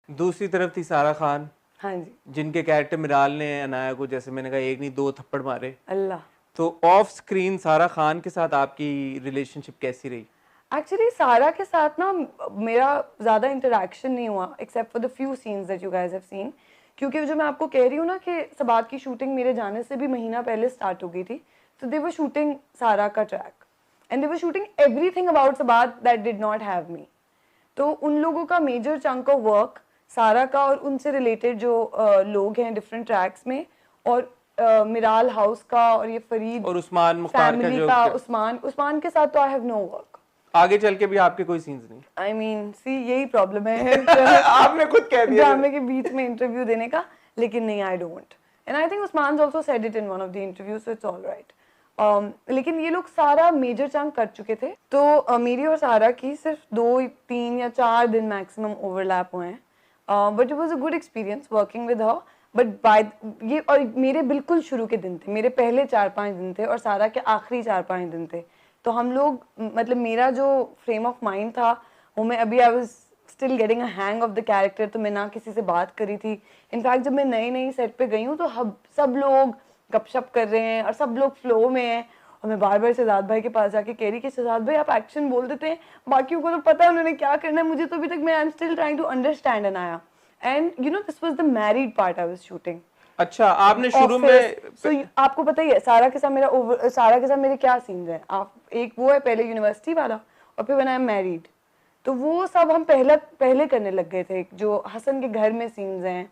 दूसरी तरफ थी सारा खान, हाँ जी, जिनके कैरेक्टर मिराल ने अनाया को, जैसे मैंने कहा, एक नहीं दो थप्पड़ मारे। अल्लाह। तो ऑफ स्क्रीन सारा खान के साथ आपकी रिलेशनशिप कैसी रही? एक्चुअली सारा के साथ ना मेरा ज़्यादा इंटरेक्शन नहीं हुआ except for the few scenes that you guys have seen, क्योंकि जो मैं आपको कह रही हूँ ना कि सबात की शूटिंग मेरे जाने से भी महीना पहले स्टार्ट हो गई थी। तो दे वर शूटिंग सारा का track and they were shooting everything about Sabaat that did not have me. तो उन लोगों का मेजर चंक ऑफ वर्क सारा का और उनसे रिलेटेड जो लोग हैं डिफरेंट ट्रैक्स में, और मिराल हाउस का और ये फरीद और उस्मान मुख्तार का फैमिली जो का, उस्मान के साथ तो आई हैव नो वर्क। आगे चल के भी आपके कोई सीन्स नहीं? आई मीन सी यही प्रॉब्लम है आपने खुद कह दिया ड्रामे के बीच में इंटरव्यू देने का, लेकिन नहीं, I don't. And I think Usman also said it in one of the interviews, so it's all right. लेकिन ये लोग सारा मेजर चंक कर चुके थे, तो मेरी और सारा की सिर्फ 2 3 या 4 दिन मैक्सिमम ओवरलैप हुए हैं, but it was a good experience working with her. But by ये, और मेरे बिल्कुल शुरू के दिन थे, मेरे पहले 4 5 दिन थे और सारा के आखिरी 4 5 दिन थे। तो हम लोग, मतलब मेरा जो फ्रेम ऑफ माइंड था वो, मैं अभी I was still getting a hang of the character, तो मैं ना किसी से बात करी थी। इनफैक्ट जब मैं नई नई सेट पे गई हूँ तो सब लोग गपशप कर रहे हैं और सब लोग फ्लो में हैं, और मैं बार बार शहजाद भाई के पास जाके कह रही कि शहजाद भाई आप एक्शन बोल देते हैं, बाकियों को तो पता है उन्होंने क्या करना है, मुझे तो अभी तक, मैं I am still trying to understand Anaya. And you know this was the married part I was shooting. अच्छा, आपने शुरू में आपको पता ही है सारा के साथ सारा के साथ मेरे क्या सीन्स हैं। आप, एक वो है पहले यूनिवर्सिटी वाला, और फिर व्हेन आई एम मैरिड, तो वो सब हम पहले करने लग गए थे। जो हसन के घर में सीन्स हैं,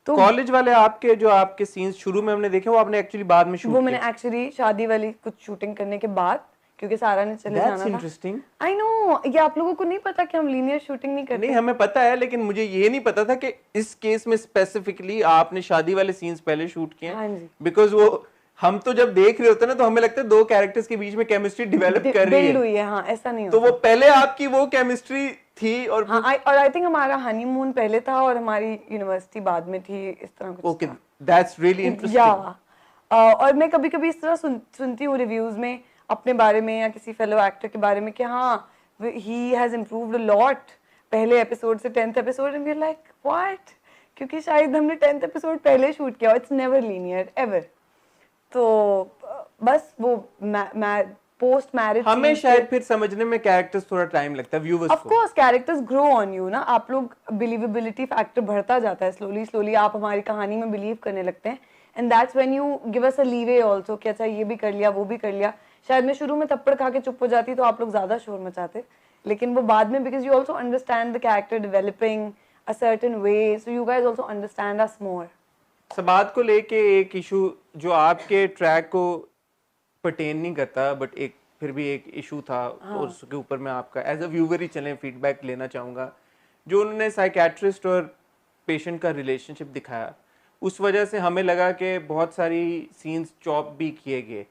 तो कॉलेज वाले आपके जो आपके सीन्स शुरू में हमने देखे वो आपने एक्चुअली बाद में शूट वो किए? मैंने एक्चुअली शादी वाली कुछ शूटिंग करने के बाद, क्योंकि सारा ने चले That's जाना था। interesting. आई नो, ये आप लोगों को नहीं पता कि हम लीनियर शूटिंग नहीं करते। नहीं, हमें पता है, लेकिन मुझे ये नहीं पता था कि इस केस में स्पेसिफिकली आपने शादी वाले सीन्स पहले शूट किए हैं। हाँ जी, बिकॉज वो हम तो जब देख रहे होते हैं ना, तो हमें लगता है दो कैरेक्टर्स के बीच में केमिस्ट्री डेवलप कर रही बिल्ड है। हुई है, हाँ, ऐसा नहीं तो होता। वो पहले आपकी वो केमिस्ट्री थी और हाँ, और आई थिंक हमारा हनीमून पहले था और हमारी यूनिवर्सिटी बाद में थी, इस तरह कुछ ओके, था। दैट्स रियली या इंटरेस्टिंग। और मैं कभी कभी इस तरह सुनती हूँ रिव्यूज में अपने बारे में या किसी फेलो एक्टर के बारे में कि हाँ he has improved a lot पहले एपिसोड से 10th episode, and we are like what, क्योंकि शायद हमने 10th एपिसोड पहले शूट किया, इट्स नेवर लीनियर एवर। तो बस वो पोस्ट मैरिज हमें शायद फिर समझने में कैरेक्टर्स थोड़ा टाइम लगता है व्यूअर्स ऑफ को। Course characters grow on you ना, आप लोग बिलीवेबिलिटी फैक्टर बढ़ता जाता है स्लोली स्लोली, आप हमारी कहानी में बिलीव करने लगते हैं, and that's when you give us a leeway also कि अच्छा ये भी कर लिया वो भी कर लिया। शायद मैं शुरू में थप्पड़ खा के चुप हो जाती तो आप लोग ज्यादा शोर मचाते, लेकिन वो बाद में, because you also understand the character developing a certain way, so you guys also understand us more. Sabaat को लेके एक इशू जो आपके ट्रैक को पर्टेन नहीं करता, बट एक फिर भी एक इशू था, और उसके ऊपर मैं आपका एज अ व्यूवर ही चलें फीडबैक लेना चाहूँगा। जो उन्होंने साइकेट्रिस्ट और पेशेंट का रिलेशनशिप दिखाया, उस वजह से हमें लगा कि बहुत सारी सीन्स चॉप भी किए गए।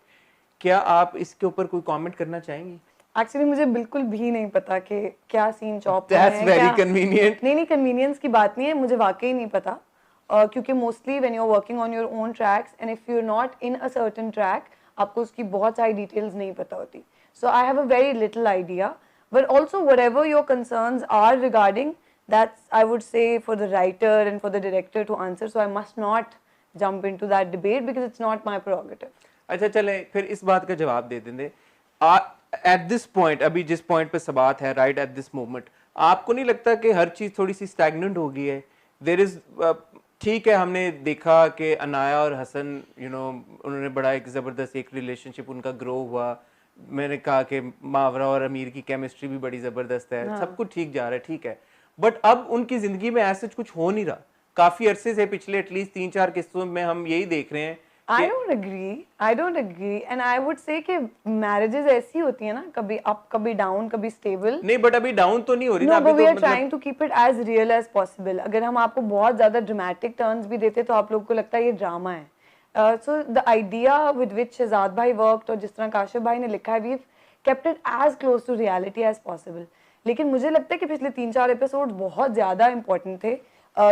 क्या आप इसके ऊपर कोई कमेंट करना चाहेंगी? एक्चुअली मुझे बिल्कुल भी नहीं पता कि क्या सीन चॉप हुए दैट्स हैं, वेरी क्या कन्वीनियंट। नहीं, कन्वीनियंस की बात नहीं है, मुझे वाकई नहीं पता। क्योंकि mostly when you are working on your own tracks and if you are not in a certain track, आपको उसकी बहुत सारी डिटेल्स नहीं पता होती। So I have a very little idea, but also whatever your concerns are regarding, that's I would say for the writer and for the director to answer, so I must not jump into that debate because it's not my prerogative. अच्छा, चलें फिर इस बात का जवाब दे देंगे। At this point, अभी जिस पॉइंट पे सबात है, राइट एट दिस मोमेंट, आपको नहीं लगता कि हर चीज थोड़ी सी स्टैग्नेंट हो गई है? देयर इज, ठीक है, हमने देखा कि अनाया और हसन उन्होंने बड़ा एक ज़बरदस्त एक रिलेशनशिप उनका ग्रो हुआ। मैंने कहा कि मावरा और अमीर की केमिस्ट्री भी बड़ी ज़बरदस्त है, सब कुछ ठीक जा रहा है, ठीक है। बट अब उनकी ज़िंदगी में ऐसा कुछ हो नहीं रहा। काफ़ी अरसे से, पिछले एटलीस्ट 3 4 किस्तों में हम यही देख रहे हैं I कि don't agree and I would say कि marriages ऐसी होती है ना, कभी up कभी down कभी stable। नहीं, बट अभी डाउन तो नहीं हो रही ना, No, अभी but we तो are trying to keep it as real as possible। अगर हम आपको बहुत ज़्यादा dramatic turns भी देते तो आप लोगों को लगता है ये ड्रामा है। So the idea with which Shahzad भाई worked और जिस तरह काशिफ भाई ने लिखा है, we've kept it as close to reality as possible। लेकिन मुझे लगता है कि पिछले 3 4 एपिसोड बहुत ज़्यादा important थे।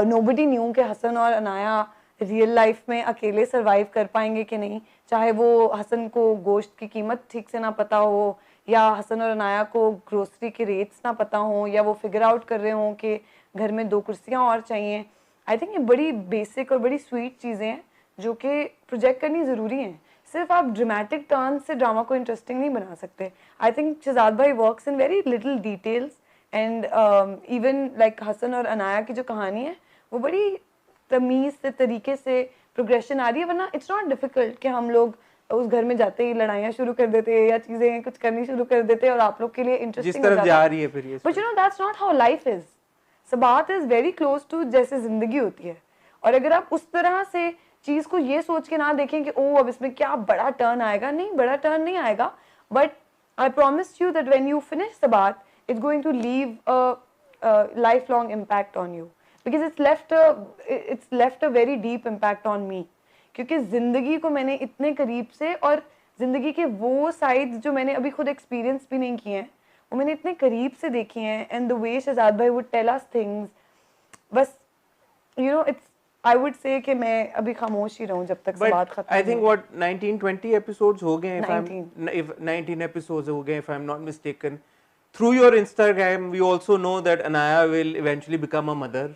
Nobody knew कि हसन और अनाया रियल लाइफ में अकेले सरवाइव कर पाएंगे कि नहीं, चाहे वो हसन को गोश्त की कीमत ठीक से ना पता हो, या हसन और अनाया को ग्रोसरी के रेट्स ना पता हो, या वो फिगर आउट कर रहे हों कि घर में 2 कुर्सियाँ और चाहिए। आई थिंक ये बड़ी बेसिक और बड़ी स्वीट चीज़ें हैं जो कि प्रोजेक्ट करनी ज़रूरी हैं। सिर्फ आप ड्रामेटिक टर्न से ड्रामा को इंटरेस्टिंग नहीं बना सकते। आई थिंक शहजाद भाई works in very little details and even like Hasan और अनाया की जो कहानी है वो बड़ी तमीज़ से तरीके से प्रोग्रेशन आ रही है, वरना इट्स नॉट डिफिकल्ट कि हम लोग उस घर में जाते ही लड़ाइयाँ शुरू कर देते या चीज़ें कुछ करनी शुरू कर देते और आप लोग के लिए जिस इंटरेस्टिंग हो तरफ जाता। जा रही है फिर ये but you know that's not how life is. Sabaat is very close to जैसे जिंदगी होती है, और अगर आप उस तरह से चीज़ को ये सोच के ना देखें कि ओ अब इसमें क्या बड़ा टर्न आएगा, नहीं बड़ा टर्न नहीं आएगा, but I promise you that when you finish Sabaat it's going to leave a life long impact on you, because it's left a very deep impact on me, क्योंकि ज़िंदगी को मैंने इतने करीब से और ज़िंदगी के वो साइड जो मैंने अभी खुद एक्सपीरियंस भी नहीं किए हैं वो मैंने इतने करीब से देखी हैं। एंड द वे शहजाद भाई वुड टेल अस थिंग्स, बस you know it's I would से कि मैं अभी खामोश ही रहूं जब तक से बात खत्म। आई थिंक व्हाट 19-20 एपिसोड्स हो गए, 19 एपिसोड्स हो गए if I'm not mistaken. Through your Instagram we also know that Anaya will eventually become a mother.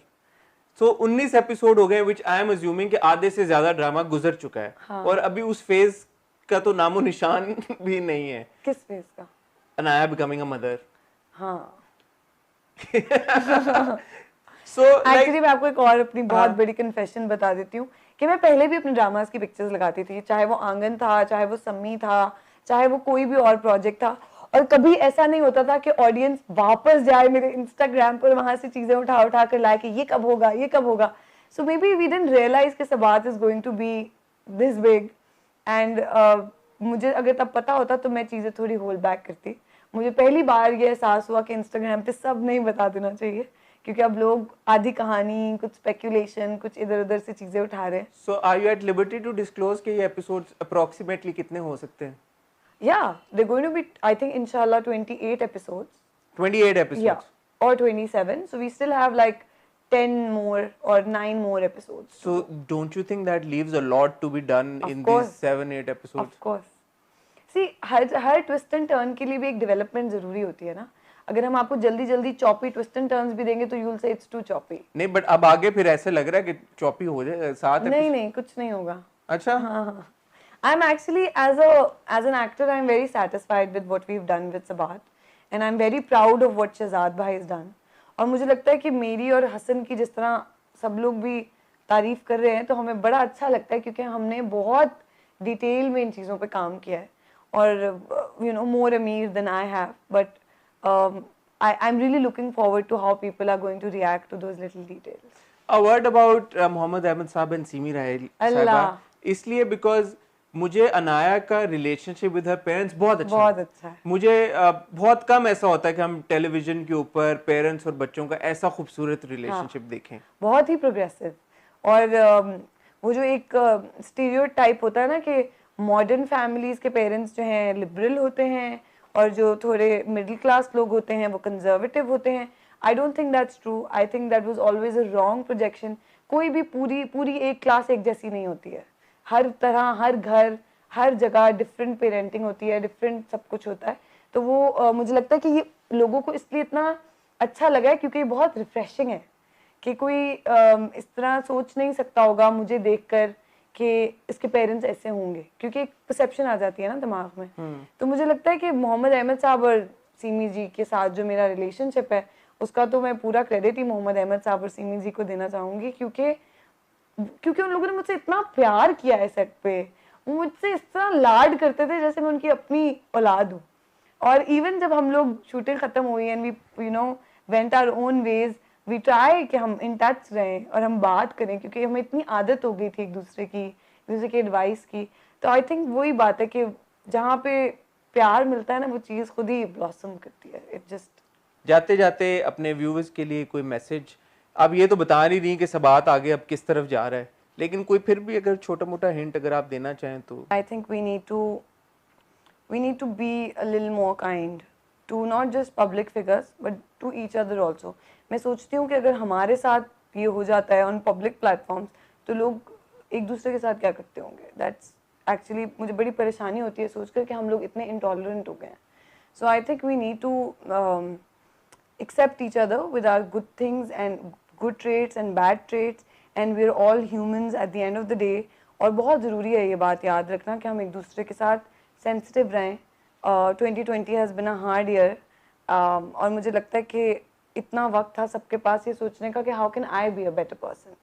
So 19 episode हो गए which I am assuming कि आधे से ज्यादा ड्रामा गुजर चुका है। हाँ। और अभी उस फेज का तो नामो निशान भी नहीं है। किस फेज का? Anaya becoming a mother. हाँ So एक्चुअली मैं आपको एक और अपनी बहुत हाँ। बड़ी कन्फेशन बता देती हूँ कि मैं पहले भी अपने ड्रामास की पिक्चर्स लगाती थी, चाहे वो आंगन था, चाहे वो सम्मी था, चाहे वो कोई भी और प्रोजेक्ट था, और कभी ऐसा नहीं होता था कि ऑडियंस वापस जाए मेरे इंस्टाग्राम पर वहां से चीजें उठा उठा कर लाए कि ये कब होगा, ये कब होगा। So may be we didn't realise कि Sabaat is going to be this big, and मुझे अगर तब पता होता तो मैं चीजें थोड़ी होल्ड बैक करती। मुझे पहली बार ये एहसास हुआ कि इंस्टाग्राम पे सब नहीं बता देना चाहिए, क्योंकि अब लोग आधी कहानी, कुछ स्पेक्यूलेशन, कुछ इधर उधर से चीजें उठा रहे हैं। So are you at liberty to disclose कि ये एपिसोड्स approximately कितने हो सकते हैं? Yeah, they're going to be, I think, inshallah, 28 episodes. 28 episodes. Yeah, or 27. So we still have like 10 more or 9 more episodes. So don't you think that leaves a lot to be done Of in course. these 7-8 episodes? Of course. See, her twist and turn के लिए भी एक development जरूरी होती है ना। अगर हम आपको जल्दी जल्दी चॉपी ट्विस्ट एंड टर्न्स भी देंगे तो you will say it's too choppy. नहीं, बट अब आगे फिर ऐसे लग रहा है कि चॉपी हो जाए 7 नहीं नहीं, कुछ नहीं होगा। अच्छा। हाँ, I'm actually as an actor I'm very satisfied with what we've done with Sabat, and I'm very proud of what Shahzad Bhai has done. और मुझे लगता है कि मेरी और हसन की जिस तरह सब लोग भी तारीफ कर रहे हैं तो हमें बड़ा अच्छा लगता है, क्योंकि हमने बहुत डिटेल में इन चीज़ों पे काम किया है, और you know more Amir than I have, but I'm really looking forward to how people are going to react to those little details. A word about Mohammad Ahmad साहब एंड सीमी राहिल साहिबा, इसलिए बिकॉज मुझे अनाया का रिलेशनशिप विद हर पेरेंट्स बहुत अच्छा है। मुझे बहुत कम ऐसा होता है कि हम टेलीविजन के ऊपर पेरेंट्स और बच्चों का ऐसा खूबसूरत रिलेशनशिप देखें। बहुत ही प्रोग्रेसिव, और वो जो एक स्टीरियोटाइप होता है ना कि मॉडर्न फैमिलीज के पेरेंट्स जो हैं लिबरल होते हैं और जो थोड़े मिडिल क्लास लोग होते हैं वो कंजर्वेटिव होते हैं, I don't think that's true. I think that was always a wrong projection. कोई भी पूरी एक क्लास एक जैसी नहीं होती है। हर तरह, हर घर, हर जगह डिफरेंट पेरेंटिंग होती है, डिफरेंट सब कुछ होता है। तो वो मुझे लगता है कि ये लोगों को इसलिए इतना अच्छा लगा है क्योंकि ये बहुत रिफ्रेशिंग है कि कोई इस तरह सोच नहीं सकता होगा मुझे देखकर कि इसके पेरेंट्स ऐसे होंगे, क्योंकि एक परसेप्शन आ जाती है ना दिमाग में। तो मुझे लगता है कि मोहम्मद अहमद साहब और सीमी जी के साथ जो मेरा रिलेशनशिप है उसका तो मैं पूरा क्रेडिट ही मोहम्मद अहमद साहब और सीमी जी को देना चाहूँगी, क्योंकि उन लोगों ने मुझसे इतना प्यार किया है सेट पे। वो मुझसे इस तरह लाड करते थे जैसे मैं उनकी अपनी औलाद हूँ। और इवन जब हम लोग शूटिंग खत्म हुई and we you know went our own ways, we try कि हम इन टच रहें और हम बात करें, क्योंकि हमें इतनी आदत हो गई थी एक दूसरे की एडवाइस की। तो आई थिंक वही बात है कि जहाँ पे प्यार मिलता है ना वो चीज़ खुद ही ब्लॉसम करती है। इट जस्ट जाते जाते अपने व्यूअर्स के लिए कोई मैसेज, अब ये तो बता नहीं रही कि सबात आगे अब किस तरफ जा रहा है, लेकिन कोई फिर भी अगर छोटा मोटा हिंट अगर आप देना चाहें तो। I think we need to be a little more kind to not just public figures but to each other also. मैं सोचती हूँ कि अगर हमारे साथ ये हो जाता है ऑन पब्लिक प्लेटफॉर्म्स तो लोग एक दूसरे के साथ क्या करते होंगे। दैट्स एक्चुअली मुझे बड़ी परेशानी होती है सोचकर कि हम लोग इतने इंटॉलरेंट हो गए हैं। So I think we need to accept each other with our good things and good traits and bad traits, and we're all humans at the end of the day. और बहुत ज़रूरी है ये बात याद रखना कि हम एक दूसरे के साथ सेंसिटिव रहें. 2020 has been a hard year, और मुझे लगता है कि इतना वक्त था सबके पास ये सोचने का कि how can I be a better person.